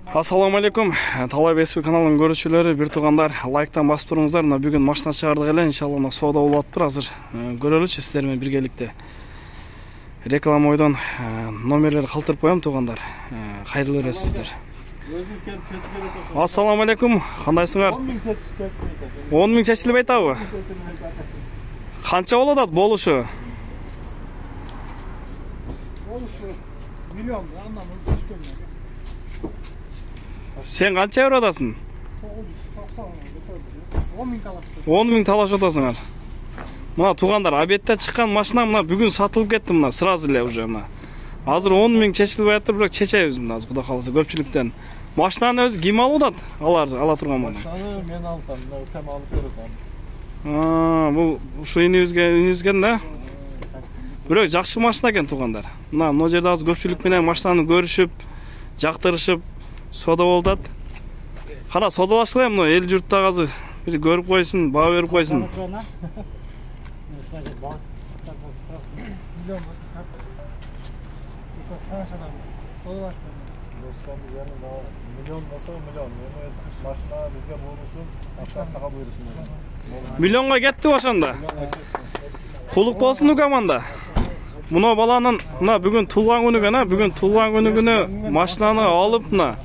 Ассаламу алейкум. Талап СП каналының көрүүчүлөрү, бир туугандар, лайктан басып туруңуздар. Мына бүгүн машина чыгардык эле, иншалла мына соода болуп атыптыр. Азыр көрөлүчү сиздер менен биргеликте. Реклама ойдон номерлерди калтырып коем туугандар. Кайрылуу бересиздер. Ассаламу алейкум. Кандайсыңар? 10 миң чечилип айтабы? Канча болот ат болушу? Миллион, андан өскөн. Сен канча евро атасың? 10 миң талаш атасыңар. Мына туугандар, обедте чыккан машина мына бүгүн сатылып кетти мына, сразу эле уже мына. Азыр 10 миң чечилип атыр, бирок чечебиз мына, Кудай кааласа көпчүлүктөн. Машинаны өзү ким алып атат? Ала турган болду. Машинаны мен алдым, кем алып берет. Бул ушу инибизген да? Бирок жакшы машина экен туугандар. Мына жерде азыр көпчүлүк менен машинаны көрүшүп, жактырышып, сода болдат. Кана содалашкыла мына эл журттагы азыр бир көрүп койсун, баа берип койсун. Машина бизге буйрусун, акча сага буйрусун. Миллионго кетти ошондо. Кулук болсун команда. Мына баланын мына бүгүн туулган күнү гана, бүгүн туулган күнү машинаны алып мына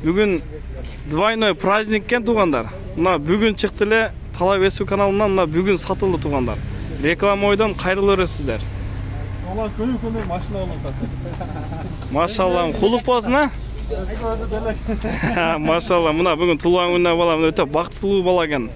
бүгүн двойной праздник экен туугандар. Мына бүгүн чыкты эле Талап СП каналынан мына бүгүн сатылды туугандар. Реклама ойдон кайрылуу бересиздер. Ола күнү машина алып атат. Машалла, кулук болсун а? Өзү делек. Машалла, мына бүгүн туулган күнүнө балам өтө бактылуу бала экен.